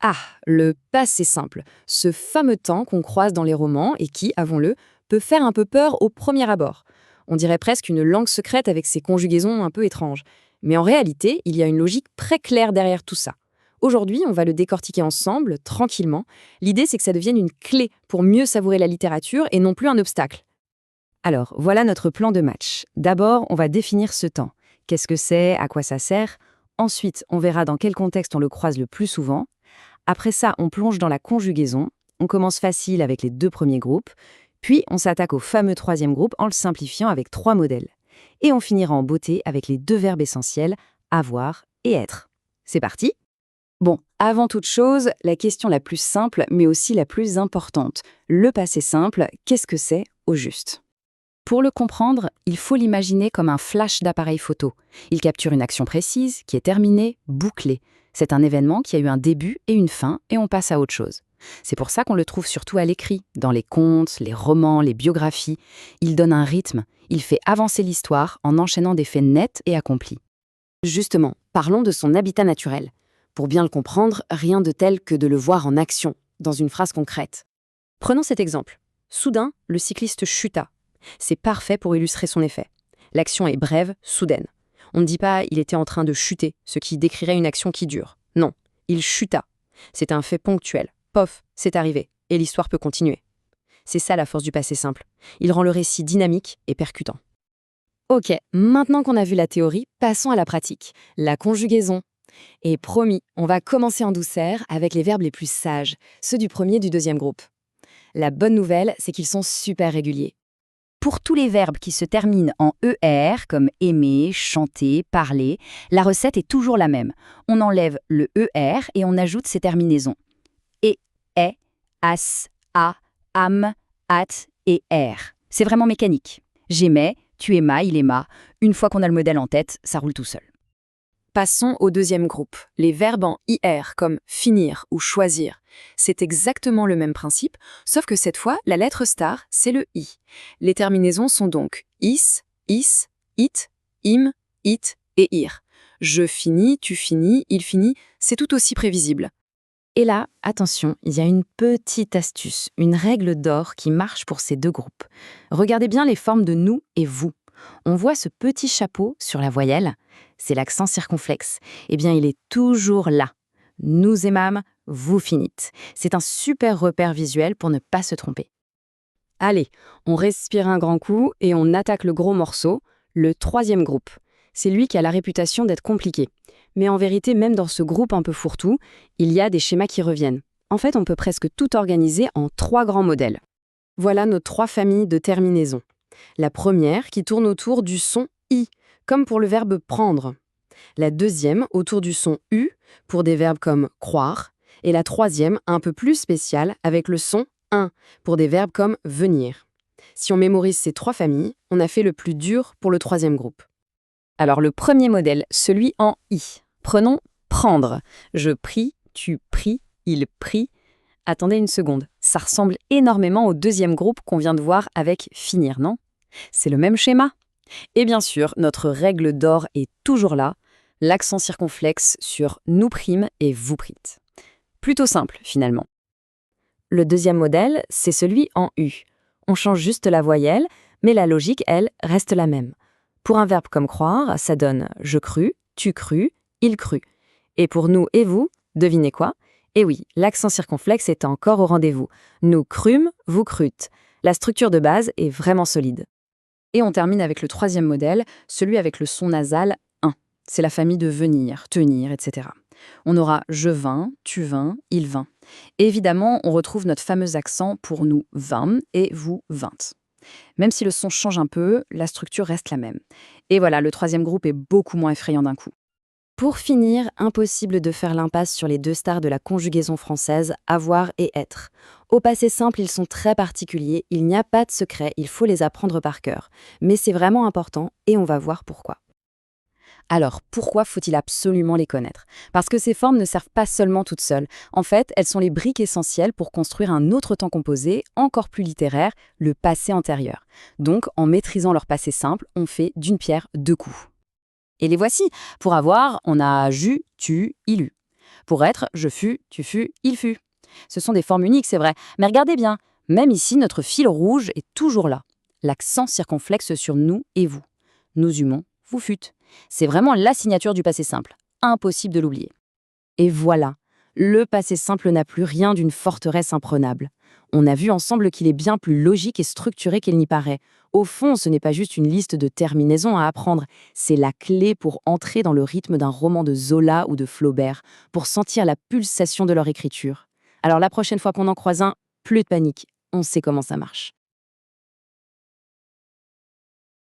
Ah, le passé simple, ce fameux temps qu'on croise dans les romans et qui, avouons-le, peut faire un peu peur au premier abord. On dirait presque une langue secrète avec ses conjugaisons un peu étranges. Mais en réalité, il y a une logique très claire derrière tout ça. Aujourd'hui, on va le décortiquer ensemble, tranquillement. L'idée, c'est que ça devienne une clé pour mieux savourer la littérature et non plus un obstacle. Alors, voilà notre plan de match. D'abord, on va définir ce temps. Qu'est-ce que c'est? À quoi ça sert? Ensuite, on verra dans quel contexte on le croise le plus souvent. Après ça, on plonge dans la conjugaison. On commence facile avec les 2 premiers groupes. Puis, on s'attaque au fameux 3e groupe en le simplifiant avec 3 modèles. Et on finira en beauté avec les 2 verbes essentiels, avoir et être. C'est parti? Bon, avant toute chose, la question la plus simple, mais aussi la plus importante. Le passé simple, qu'est-ce que c'est au juste? Pour le comprendre, il faut l'imaginer comme un flash d'appareil photo. Il capture une action précise, qui est terminée, bouclée. C'est un événement qui a eu un début et une fin, et on passe à autre chose. C'est pour ça qu'on le trouve surtout à l'écrit, dans les contes, les romans, les biographies. Il donne un rythme, il fait avancer l'histoire en enchaînant des faits nets et accomplis. Justement, parlons de son habitat naturel. Pour bien le comprendre, rien de tel que de le voir en action, dans une phrase concrète. Prenons cet exemple. Soudain, le cycliste chuta. C'est parfait pour illustrer son effet. L'action est brève, soudaine. On ne dit pas « il était en train de chuter », ce qui décrirait une action qui dure. Non, il chuta. C'est un fait ponctuel. Pof, c'est arrivé. Et l'histoire peut continuer. C'est ça la force du passé simple. Il rend le récit dynamique et percutant. Ok, maintenant qu'on a vu la théorie, passons à la pratique. La conjugaison. Et promis, on va commencer en douceur avec les verbes les plus sages, ceux du premier et du deuxième groupe. La bonne nouvelle, c'est qu'ils sont super réguliers. Pour tous les verbes qui se terminent en ER, comme aimer, chanter, parler, la recette est toujours la même. On enlève le ER et on ajoute ses terminaisons. Et, est, as, a, am, at et r. C'est vraiment mécanique. J'aimais, tu aimas, il aima. Une fois qu'on a le modèle en tête, ça roule tout seul. Passons au deuxième groupe, les verbes en IR, comme finir ou choisir. C'est exactement le même principe, sauf que cette fois, la lettre star, c'est le I. Les terminaisons sont donc is, it, im, it et ir. Je finis, tu finis, il finit, c'est tout aussi prévisible. Et là, attention, il y a une petite astuce, une règle d'or qui marche pour ces 2 groupes. Regardez bien les formes de nous et vous. On voit ce petit chapeau sur la voyelle, c'est l'accent circonflexe. Eh bien, il est toujours là. Nous aimâmes, vous finîtes. C'est un super repère visuel pour ne pas se tromper. Allez, on respire un grand coup et on attaque le gros morceau, le 3e groupe. C'est lui qui a la réputation d'être compliqué. Mais en vérité, même dans ce groupe un peu fourre-tout, il y a des schémas qui reviennent. En fait, on peut presque tout organiser en 3 grands modèles. Voilà nos 3 familles de terminaisons. La première qui tourne autour du son I, comme pour le verbe prendre. La deuxième autour du son U, pour des verbes comme croire. Et la troisième, un peu plus spéciale, avec le son un, pour des verbes comme venir. Si on mémorise ces 3 familles, on a fait le plus dur pour le 3e groupe. Alors le premier modèle, celui en I. Prenons prendre. Je prie, tu pries, il prie. Attendez une seconde, ça ressemble énormément au 2e groupe qu'on vient de voir avec finir, non? C'est le même schéma. Et bien sûr, notre règle d'or est toujours là, l'accent circonflexe sur nous prîmes et vous prîtes. Plutôt simple, finalement. Le 2e modèle, c'est celui en U. On change juste la voyelle, mais la logique, elle, reste la même. Pour un verbe comme croire, ça donne « je crus »,« tu crus »,« il crut ». Et pour nous et vous, devinez quoi? Eh oui, l'accent circonflexe est encore au rendez-vous. Nous crûmes, vous crûtes. La structure de base est vraiment solide. Et on termine avec le 3e modèle, celui avec le son nasal « un ». C'est la famille de venir, tenir, etc. On aura « je vins »,« tu vins »,« il vint ». Et évidemment, on retrouve notre fameux accent pour nous « vîmes » et « vous vîntes ». Même si le son change un peu, la structure reste la même. Et voilà, le 3e groupe est beaucoup moins effrayant d'un coup. Pour finir, impossible de faire l'impasse sur les 2 stars de la conjugaison française, avoir et être. Au passé simple, ils sont très particuliers, il n'y a pas de secret, il faut les apprendre par cœur. Mais c'est vraiment important et on va voir pourquoi. Alors, pourquoi faut-il absolument les connaître? Parce que ces formes ne servent pas seulement toutes seules. En fait, elles sont les briques essentielles pour construire un autre temps composé, encore plus littéraire, le passé antérieur. Donc, en maîtrisant leur passé simple, on fait d'une pierre 2 coups. Et les voici. Pour avoir, on a ju, tu, il eut. Pour être, je fus, tu fus, il fut. Ce sont des formes uniques, c'est vrai, mais regardez bien, même ici, notre fil rouge est toujours là. L'accent circonflexe sur nous et vous. Nous humons, vous fûtes. C'est vraiment la signature du passé simple. Impossible de l'oublier. Et voilà, le passé simple n'a plus rien d'une forteresse imprenable. On a vu ensemble qu'il est bien plus logique et structuré qu'il n'y paraît. Au fond, ce n'est pas juste une liste de terminaisons à apprendre, c'est la clé pour entrer dans le rythme d'un roman de Zola ou de Flaubert, pour sentir la pulsation de leur écriture. Alors la prochaine fois qu'on en croise un, plus de panique, on sait comment ça marche.